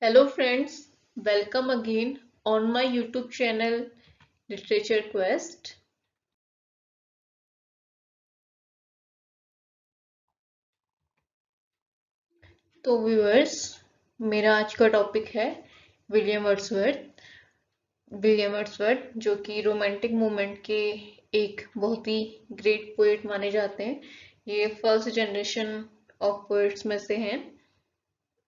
Hello friends, welcome again on my YouTube channel Literature Quest। तो viewers, मेरा आज का टॉपिक है विलियम वर्ड्सवर्थ। विलियम वर्ड्सवर्थ जो कि रोमांटिक मूवमेंट के एक बहुत ही ग्रेट पोएट माने जाते हैं। ये फर्स्ट जनरेशन ऑफ पोएट्स में से हैं।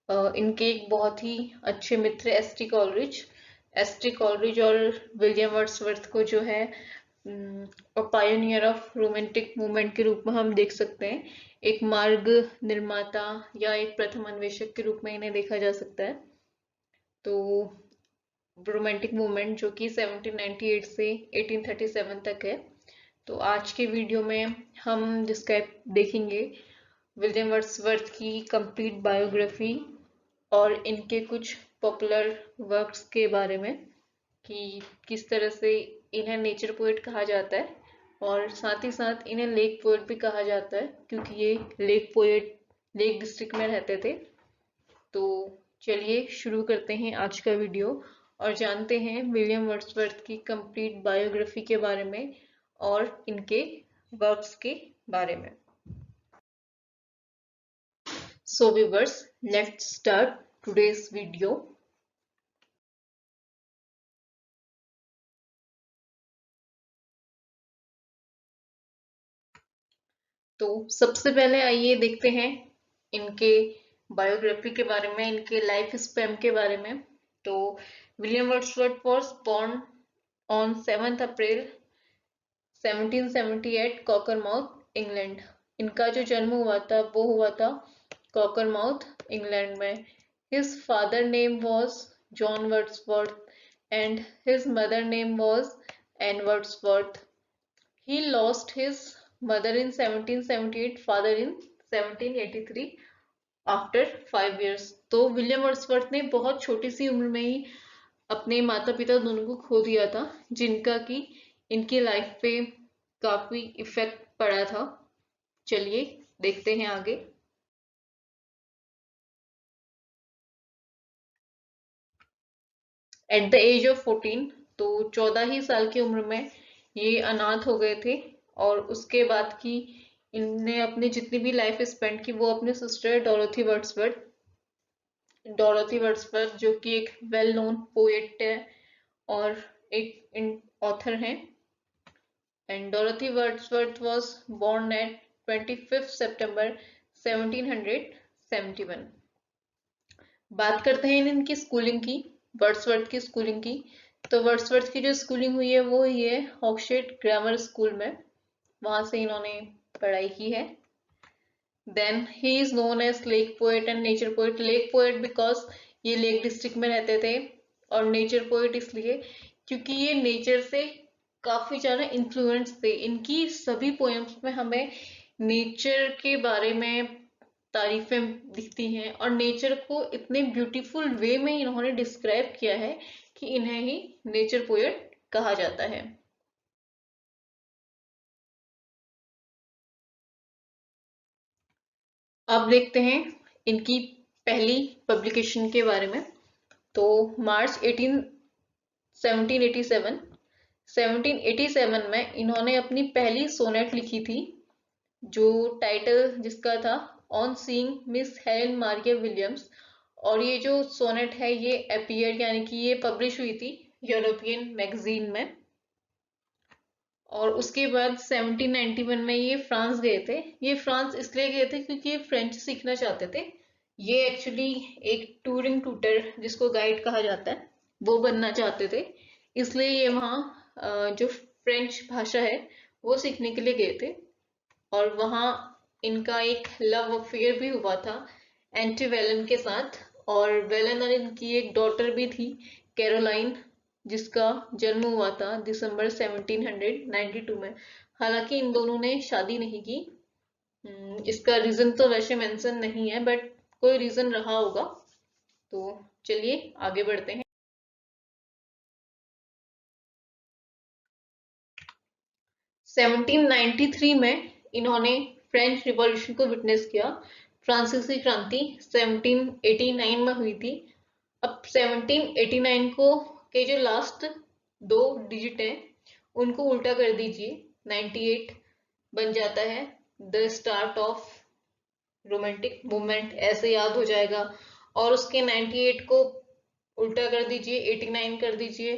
इनके एक बहुत ही अच्छे मित्र एस टी कॉलरिज और विलियम वर्ड्सवर्थ को जो है और पायोनियर ऑफ रोमांटिक मूवमेंट के रूप में हम देख सकते हैं। एक मार्ग निर्माता या एक प्रथम अन्वेषक के रूप में इन्हें देखा जा सकता है। तो रोमांटिक मूवमेंट जो कि 1798 से 1837 तक है। तो आज के वीडियो में हम डिस्क्राइब देखेंगे विलियम वर्ड्सवर्थ की कंप्लीट बायोग्राफी और इनके कुछ पॉपुलर वर्क्स के बारे में कि किस तरह से इन्हें नेचर पोएट कहा जाता है और साथ ही साथ इन्हें लेक पोएट भी कहा जाता है क्योंकि ये लेक डिस्ट्रिक्ट में रहते थे। तो चलिए शुरू करते हैं आज का वीडियो और जानते हैं विलियम वर्ड्सवर्थ की कंप्लीट बायोग्राफी के बारे में और इनके वर्क्स के बारे में। So viewers, let's start today's video। तो सबसे पहले आइए देखते हैं इनके बायोग्राफी के बारे में, इनके लाइफ स्पैन के बारे में। तो William Wordsworth was born on 7 April 1778 Cockermouth England. इनका जो जन्म हुआ था वो हुआ था कॉकरमाउथ इंग्लैंड में। His father name was John Wordsworth and his mother name was Ann Wordsworth. He lost his mother in 1778, father in 1783 after 5 years। तो विलियम वर्ड्सवर्थ ने बहुत छोटी सी उम्र में ही अपने माता पिता दोनों को खो दिया था, जिनका कि इनकी लाइफ पे काफी इफेक्ट पड़ा था। चलिए देखते हैं आगे। एट द एज ऑफ 14, तो 14 ही साल की उम्र में ये अनाथ हो गए थे और उसके बाद की इनने अपनी जितनी भी लाइफ स्पेंड की वो अपने सिस्टर डोरोथी वर्ड्सवर्थ जो कि एक वेल नोन पोएट है और एक ऑथर हैं। And Dorothy Wordsworth was born at 25 September 1771। बात करते हैं इनकी स्कूलिंग की, वर्ड्सवर्थ की स्कूलिंग की। तो वर्ड्सवर्थ की जो स्कूलिंग हुई है वो हुई है हॉक्सशेट ग्रामर स्कूल में, वहां से इन्होंने पढ़ाई की है। Then he is known as lake poet and nature poet. Lake poet because ये लेक डिस्ट्रिक्ट में रहते थे और नेचर पोएट इसलिए क्योंकि ये नेचर से काफी ज्यादा इन्फ्लुएंस थे। इनकी सभी पोएम्स में हमें नेचर के बारे में तारीफें दिखती हैं और नेचर को इतने ब्यूटीफुल वे में इन्होंने डिस्क्राइब किया है कि इन्हें ही नेचर पोएट कहा जाता है। अब देखते हैं इनकी पहली पब्लिकेशन के बारे में। तो मार्च 1787 1787 में इन्होंने अपनी पहली सोनेट लिखी थी जो टाइटल जिसका था on seeing miss Helen Maria Williams. और ये जो सोनेट है ये अपीयर यानी कि ये पब्लिश हुई थी यूरोपियन मैगजीन में। और उसके बाद 1791 में ये फ्रांस गए थे। ये फ्रांस इसलिए गए थे क्योंकि ये फ्रेंच सीखना चाहते थे। ये एक्चुअली एक टूरिंग ट्यूटर जिसको गाइड कहा जाता है वो बनना चाहते थे, इसलिए ये वहाँ जो फ्रेंच भाषा है वो सीखने के लिए गए थे। और वहाँ इनका एक लव अफेयर भी हुआ था एंटी वेलन के साथ। और वेलन और इनकी एक डॉटर भी थी कैरोलाइन, जिसका जन्म हुआ था दिसंबर 1792 में। हालांकि इन दोनों ने शादी नहीं की। इसका रीजन तो वैसे मेंशन नहीं है बट कोई रीजन रहा होगा। तो चलिए आगे बढ़ते हैं। 1793 में इन्होंने फ्रेंच रिवॉल्यूशन को विटनेस किया। फ्रांसीसी क्रांति 1789 में हुई थी। अब 1789 को के जो लास्ट 2 डिजिट है उनको उल्टा कर दीजिए, 98 बन जाता है। The start of romantic movement ऐसे याद हो जाएगा। और उसके 98 को उल्टा कर दीजिए, 89 कर दीजिए,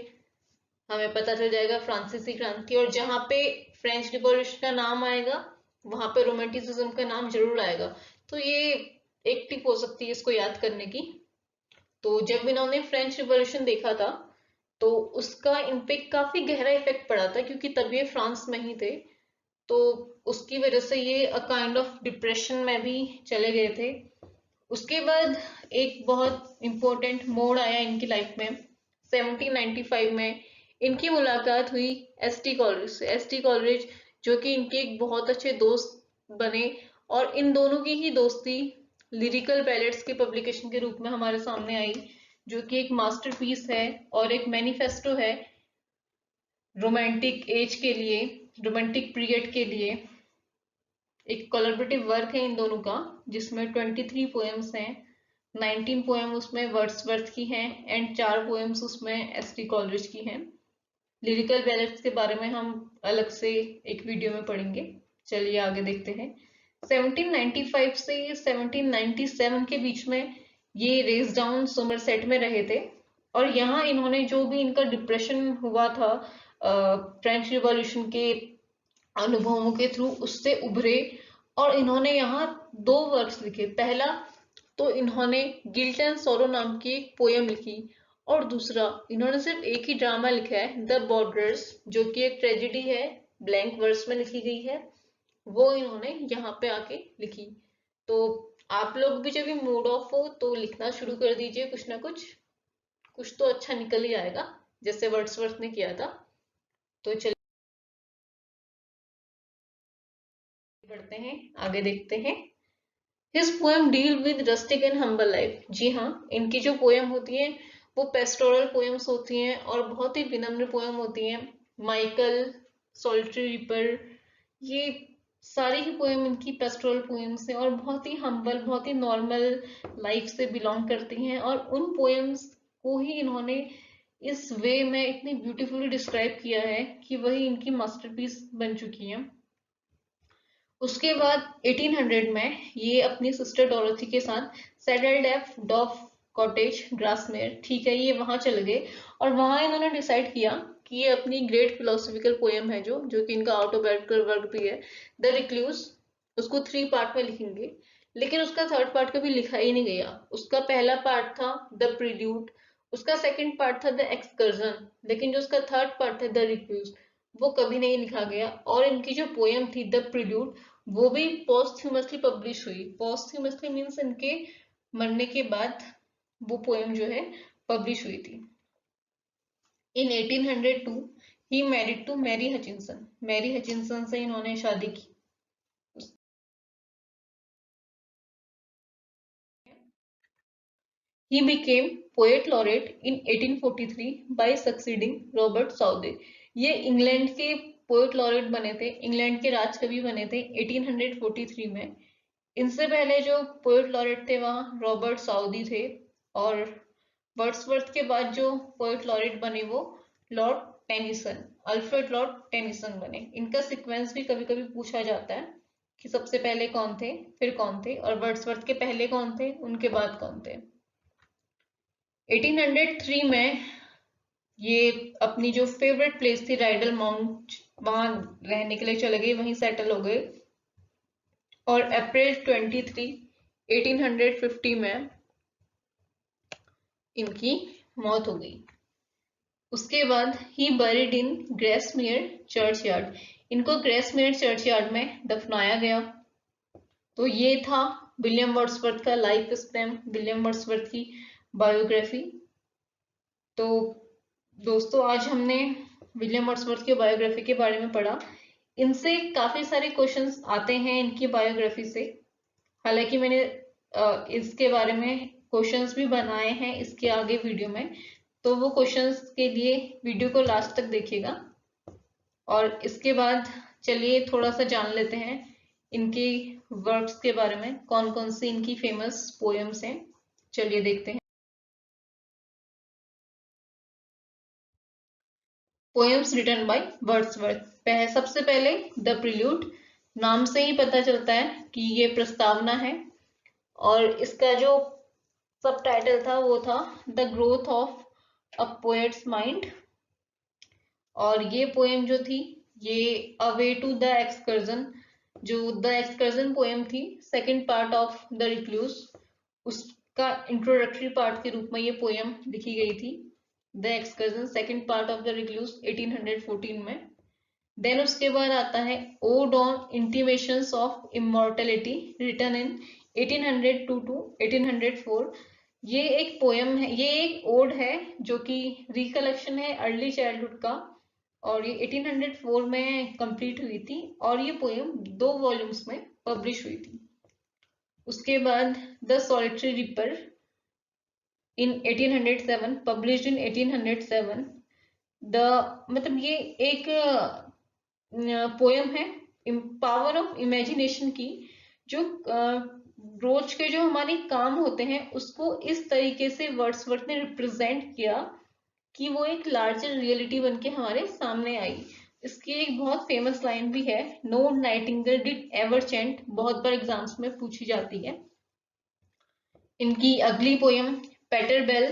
हमें पता चल जाएगा फ्रांसीसी क्रांति। और जहां पे फ्रेंच रिवॉल्यूशन का नाम आएगा वहां पे रोमांटिसिज्म का नाम जरूर आएगा। तो ये एक टिप हो सकती है इसको याद करने की। तो जब इन्होंने फ्रेंच रिवॉल्यूशन देखा था तो उसका इन पे काफी गहरा इफेक्ट पड़ा था, क्योंकि तब ये फ्रांस में ही थे। तो उसकी वजह से ये अ काइंड ऑफ डिप्रेशन में भी चले गए थे। उसके बाद एक बहुत इंपॉर्टेंट मोड़ आया इनकी लाइफ में 1795 में। इनकी मुलाकात हुई एस.टी. कॉलरिज से। एस.टी. कॉलरिज जो कि इनके एक बहुत अच्छे दोस्त बने, और इन दोनों की ही दोस्ती लिरिकल बैलेट्स के पब्लिकेशन के रूप में हमारे सामने आई, जो कि एक मास्टरपीस है और एक मैनिफेस्टो है रोमांटिक एज के लिए, रोमांटिक पीरियड के लिए। एक कोलैबोरेटिव वर्क है इन दोनों का, जिसमें 23 पोएम्स हैं। 19 पोएम उसमें वर्ड्सवर्थ की हैं एंड 4 पोएम्स उसमें एस.टी. कॉलरिज की हैं। लिरिकल बैलेट्स के बारे में हम अलग से एक वीडियो में पढ़ेंगे। चलिए आगे देखते हैं। 1795 से 1797 के बीच में ये रेस डाउन सोमरसेट में रहे थे, और यहाँ इन्होंने जो भी इनका डिप्रेशन हुआ था फ्रेंच रिवॉल्यूशन के अनुभवों के थ्रू, उससे उभरे। और इन्होंने यहाँ 2 वर्क्स लिखे। पहला तो इन्होंने गिल्ट एंड सॉरो नाम की एक पोयम लिखी, और दूसरा इन्होंने सिर्फ एक ही ड्रामा लिखा है, द बॉर्डर्स, जो कि एक ट्रेजेडी है, ब्लैंक वर्स में लिखी गई है। वो इन्होंने यहाँ पे आके लिखी। तो आप लोग भी जब भी मूड ऑफ हो तो लिखना शुरू कर दीजिए, कुछ ना कुछ तो अच्छा निकल ही आएगा, जैसे वर्ड्सवर्थ ने किया था। तो चलिए बढ़ते हैं, आगे देखते हैं। His poem deal with rustic and humble life. जी हाँ, इनकी जो पोएम होती है वो पेस्टोरल पोएम्स होती हैं और बहुत ही विनम्र पोएम होती हैं। माइकल, सोल्ट्री रिपर, ये सारी ही पोएम इनकी पेस्टोरल पोएम्स हैं और बहुत ही हम्बल, बहुत ही नॉर्मल लाइफ से बिलोंग करती हैं। और उन पोएम्स को ही इन्होंने इस वे में इतनी ब्यूटीफुली डिस्क्राइब किया है कि वही इनकी मास्टरपीस बन चुकी है। उसके बाद 1800 में ये अपनी सिस्टर डोरोथी के साथ सेटल्ड एट डॉफ कॉटेज, ग्रासमेयर, ठीक है, ये वहां चले गए। और वहां इन्होंने डिसाइड किया कि ये अपनी ग्रेट फिलोसॉफिकल पोएम है जो कि इनका ऑटोबायोग्राफिकल वर्क भी है, द रिक्लूज, उसको 3 पार्ट में लिखेंगे। लेकिन उसका 3rd पार्ट कभी लिखा ही नहीं गया। उसका पहला पार्ट था द प्रील्यूड, उसका 2nd पार्ट था द एक्सकर्जन, लेकिन जो उसका 3rd पार्ट है द रिक्लूज, वो कभी नहीं लिखा गया। और इनकी जो पोएम थी द प्रील्यूड, वो भी पोस्टह्यूमसली पब्लिश हुई। पोस्टह्यूमसली मीन्स इनके मरने के बाद वो पोएम जो है पब्लिश हुई थी। In 1802 he married to Mary Hutchinson. Mary Hutchinson से इन्होंने शादी की। He became poet laureate in 1843 by succeeding Robert Southey. ये इंग्लैंड के पोएट लॉरेट बने थे, इंग्लैंड के राजकवि बने थे 1843 में। इनसे पहले जो पोएट लॉरेट थे वहाँ रॉबर्ट साउदी थे, और वर्ड्सवर्थ के बाद जो पोएट लॉरेट बने वो Lord Tennyson, Alfred Lord Tennyson बने। इनका सीक्वेंस भी कभी कभी पूछा जाता है कि सबसे पहले कौन थे, फिर कौन थे, और वर्ड्सवर्थ के पहले कौन थे, उनके बाद कौन थे। 1803 में ये अपनी जो फेवरेट प्लेस थी राइडल माउंट, वहां रहने के लिए चले गए, वहीं सेटल हो गए। और अप्रैल 23, 1850 में इनकी मौत हो गई। उसके बाद ही बरीड इन ग्रेसमेयर चर्च यार्ड, इनको ग्रेसमेयर चर्च यार्ड में दफनाया गया। तो ये था विलियम वर्ड्सवर्थ का लाइफ स्पैन, विलियम वर्ड्सवर्थ की बायोग्राफी। तो दोस्तों आज हमने विलियम वर्ड्सवर्थ की बायोग्राफी के बारे में पढ़ा। इनसे काफी सारे क्वेश्चंस आते हैं इनकी बायोग्राफी से। हालांकि मैंने इसके बारे में क्वेश्चंस भी बनाए हैं इसके आगे वीडियो में, तो वो क्वेश्चंस के लिए वीडियो को लास्ट तक देखिएगा। और इसके बाद चलिए थोड़ा सा जान लेते हैं इनके वर्क्स के बारे में, कौन कौन सी इनकी फेमस पोएम्स हैं। चलिए देखते हैं। Poems written by Wordsworth. सबसे पहले द प्रिल्यूड, नाम से ही पता चलता है कि ये प्रस्तावना है, और इसका जो सब टाइटल था वो था the growth of a poet's mind. और ये पोएम जो थी ये a way to the excursion, जो द एक्सकर्जन पोएम थी, second part of the recluse, उसका इंट्रोडक्टरी पार्ट के रूप में ये पोएम लिखी गई थी। The excursion second part of the recluse 1814 में। देन उसके बाद आता है ode on intimations of immortality written in 1802 to 1804। ये एक पोयम है, ये एक ओड है जो कि रिकलेक्शन है अर्ली चाइल्डहुड का, और ये 1804 में कंप्लीट हुई थी, और ये पोयम 2 वॉल्यूम्स में पब्लिश हुई थी। उसके बाद the solitary ripper in 1807, published in 1807। The मतलब ये एक पोयम है पावर ऑफ इमेजिनेशन की, जो रोज के जो हमारे काम होते हैं उसको इस तरीके से वर्ड्सवर्थ ने रिप्रेजेंट किया कि वो एक लार्जर रियलिटी बन के हमारे सामने आई। इसकी एक बहुत फेमस लाइन भी है, नो नाइटिंगेल डिड एवर चेंट, बहुत बार एग्जाम्स में पूछी जाती है। इनकी अगली पोयम पेटर बेल,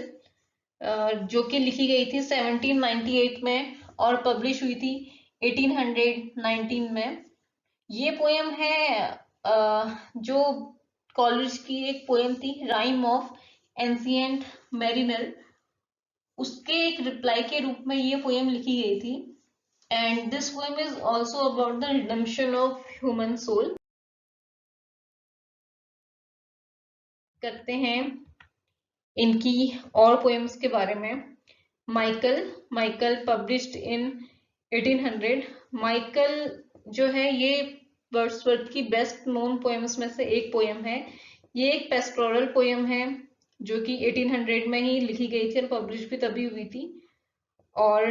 जो कि लिखी गई थी 1798 में और पब्लिश हुई थी 1819 में। ये पोयम है जो कॉलेज की एक पोयम थी, राइम ऑफ एंशिएंट मैरिनर, उसके एक रिप्लाई के रूप में ये पोयम लिखी गई थी। And this poem is also about the redemption of human soul. करते हैं इनकी और पोएम्स के बारे में। Michael published in 1800। माइकल जो है ये वर्ड्सवर्थ की बेस्ट नोन पोएम्स में से एक पोएम है। ये एक पेस्टोरल पोएम है जो कि 1800 में ही लिखी गई थी और पब्लिश भी तभी हुई थी। और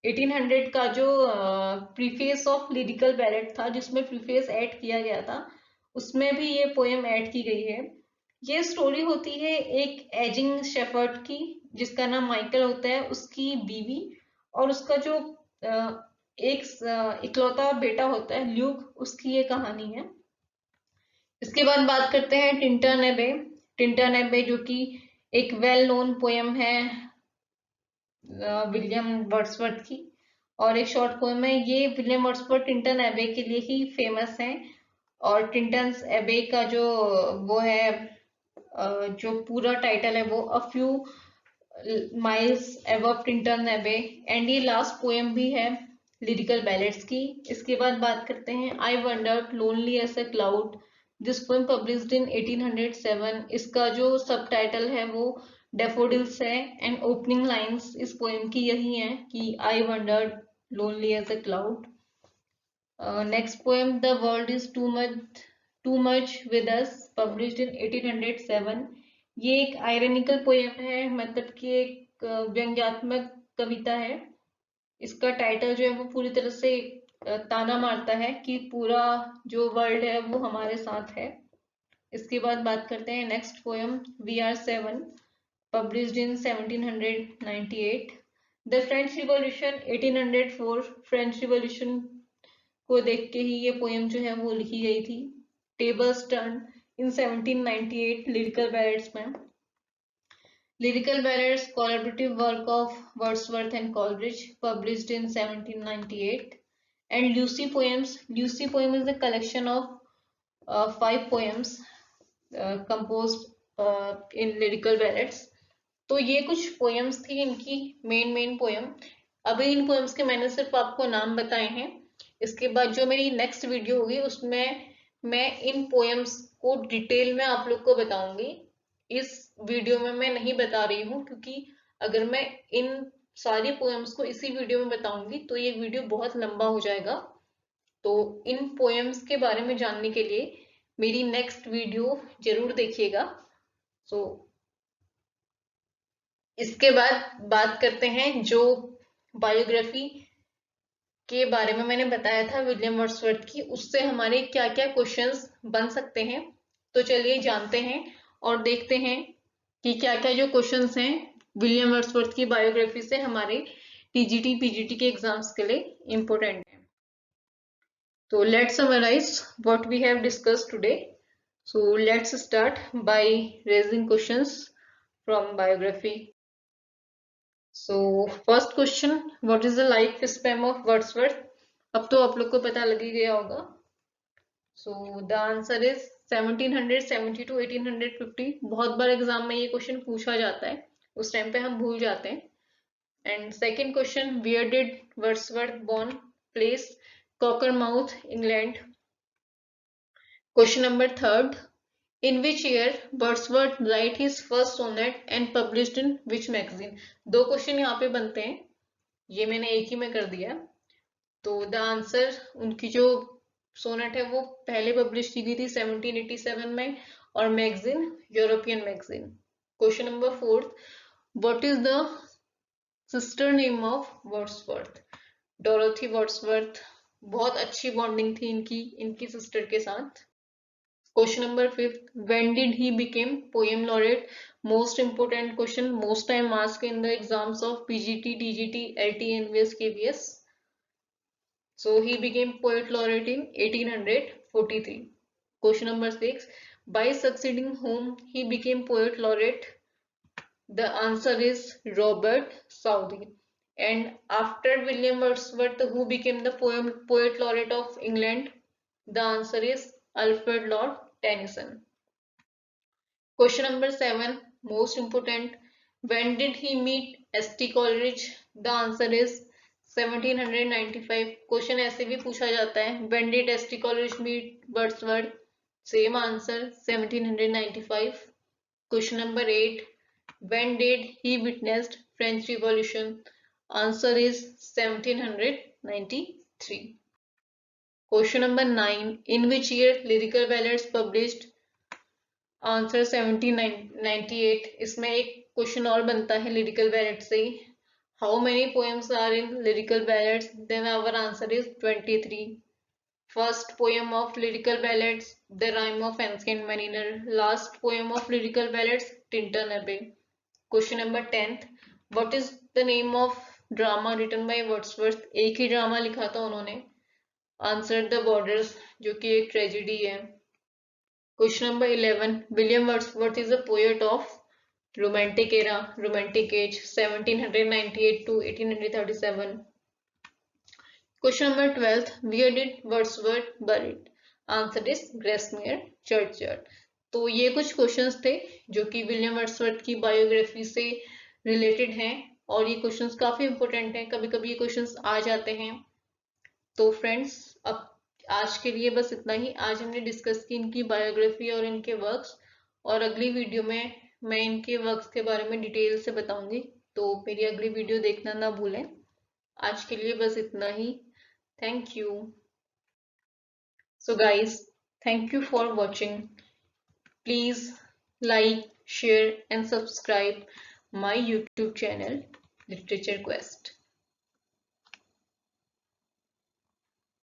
1800 का जो प्रीफेस ऑफ लिरिकल बैलेट था, जिसमें प्रीफेस ऐड किया गया था, उसमें भी ये पोएम ऐड की गई है। ये स्टोरी होती है एक एजिंग शेफर्ड की, जिसका नाम माइकल होता है, उसकी बीवी और उसका जो एक इकलौता बेटा होता है ल्यूक, उसकी ये कहानी है। इसके बाद बात करते हैं टिंटन एबे। टिंटन एबे जो कि एक वेल नोन पोएम है विलियम वर्ड्सवर्थ की, और एक शॉर्ट पोएम है। ये विलियम वर्ड्सवर्थ टिंटन एबे के लिए ही फेमस है, और टिंटन एबे का जो वो है जो पूरा टाइटल है वो a few miles above Tintern एबे। एंड ये लास्ट पोएम भी है लिरिकल बैलेट्स की। इसके बाद बात करते हैं I wandered lonely as a cloud. This poem published in 1807। इसका जो सब टाइटल है वो डेफोडिल्स है, एंड ओपनिंग लाइंस इस पोएम की यही है कि I wandered lonely as a cloud. Next poem the world is too much with us, published in 1807। ये एक आयरनिकल पोएम है, मतलब कि एक व्यंग्यात्मक कविता है। इसका टाइटल जो है वो पूरी तरह से ताना मारता है कि पूरा जो वर्ल्ड है वो हमारे साथ है। इसके बाद बात करते हैं next poem we are 7, published in 1798। The French revolution 1804, French revolution को देख के ही ये पोएम जो है वो लिखी गई थी। Tables turn in 1798, lyrical ballads में। Lyrical ballads collaborative work of Wordsworth and Coleridge, published in 1798। And Lucy poems. Lucy poem is the collection of 5 poems composed in lyrical ballads। तो ये कुछ पोएम्स थी इनकी मेन पोएम। अभी इन poems के मैंने सिर्फ आपको नाम बताए हैं। इसके बाद जो मेरी नेक्स्ट वीडियो होगी उसमें मैं इन पोएम्स को डिटेल में आप लोग को बताऊंगी। इस वीडियो में मैं नहीं बता रही हूँ, क्योंकि अगर मैं इन सारी पोएम्स को इसी वीडियो में बताऊंगी तो ये वीडियो बहुत लंबा हो जाएगा। तो इन पोएम्स के बारे में जानने के लिए मेरी नेक्स्ट वीडियो जरूर देखिएगा। सो इसके बाद बात करते हैं जो बायोग्राफी के बारे में मैंने बताया था विलियम वर्ड्सवर्थ की, उससे हमारे क्या क्या क्वेश्चंस बन सकते हैं। तो चलिए जानते हैं और देखते हैं कि क्या क्या जो क्वेश्चंस हैं विलियम वर्ड्सवर्थ की बायोग्राफी से हमारे टीजीटी पीजीटी के एग्जाम्स के लिए इम्पोर्टेंट है। तो let's summarise what we have discussed today. So let's start by raising questions from biography. So first question, what is the life span of Wordsworth? अब तो आप लोग को पता लग ही गया होगा। So the answer is 1770 to 1850। बहुत बार एग्जाम में ये क्वेश्चन पूछा जाता है, उस टाइम पे हम भूल जाते हैं। And second question, where did Wordsworth born? Place, Cockermouth, England। Question number third, in which year Wordsworth write his first sonnet and published in which magazine? दो क्वेश्चन यहाँ पे बनते हैं, ये मैंने एक ही में कर दिया। तो द आंसर, उनकी जो सोनेट है वो पहले पब्लिश की गई थी 1787 में, और magazine European magazine. Question number fourth, what is the sister name of Wordsworth? Dorothy Wordsworth. बहुत अच्छी बॉन्डिंग थी इनकी सिस्टर के साथ। Question number fifth, when did he become poem laureate? Most important question, most time asked in the exams of PGT, DGT, LT, NVS, KVS. So he became poet laureate in 1843. Question number six, by succeeding whom he became poet laureate? The answer is Robert Southey. And after William Wordsworth, who became the poet laureate of England? The answer is Alfred Lord Tennyson. Question number 7, most important. When did he meet S.T. Coleridge? The answer is 1795. Question ऐसे भी पूछा जाता है, when did S.T. Coleridge meet Wordsworth? Same answer, 1795. Question number 8, when did he witnessed French Revolution? Answer is 1793. Question number 9, in which year Lyrical Ballads published? Answer 1798। इसमें एक question और बनता है लिरिकल बैलेट से, how many poems are in lyrical ballads? Then our answer is 23। First poem of lyrical ballads, the rhyme of ancient mariner. Last poem of lyrical ballads, Tintern Abbey. Question number 10th, what is the name of drama written by Wordsworth? एक ही drama लिखा था उन्होंने, answer the borders, जो कि एक tragedy है। Question number 11, William Wordsworth is a poet of Romantic era, Romantic age, 1798 to 1837. Question number 12, where did Wordsworth buried? Answer is Grasmere Churchyard. तो ये कुछ क्वेश्चंस थे जो कि विलियम वर्ड्सवर्थ की बायोग्राफी से रिलेटेड हैं, और ये क्वेश्चंस काफी इंपॉर्टेंट हैं, कभी कभी ये क्वेश्चंस आ जाते हैं। तो फ्रेंड्स, अब आज के लिए बस इतना ही। आज हमने डिस्कस की इनकी बायोग्राफी और इनके वर्क्स, और अगली वीडियो में मैं इनके वर्क्स के बारे में डिटेल से बताऊंगी, तो मेरी अगली वीडियो देखना ना भूलें। आज के लिए बस इतना ही। Thank you. So guys, thank you for watching. Please like, share and subscribe my YouTube channel literature quest.